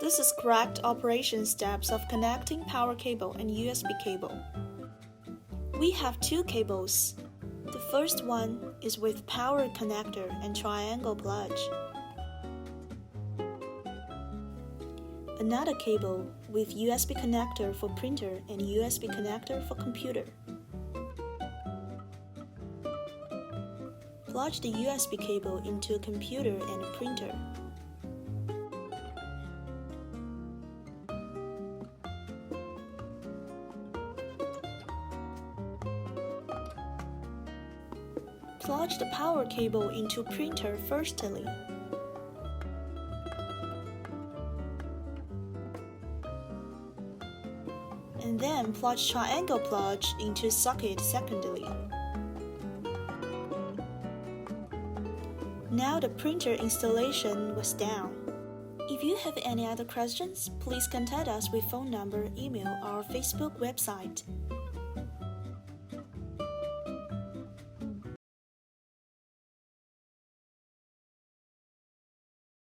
This is correct operation steps of connecting power cable and USB cable. We have two cables. The first one is with power connector and triangle plug. Another cable with USB connector for printer and USB connector for computer. Plug the USB cable into a computer and a printer. Plug the power cable into printer firstly. And then plug triangle plug into socket secondly. Now the printer installation was done. If you have any other questions, please contact us with phone number, email, or Facebook website.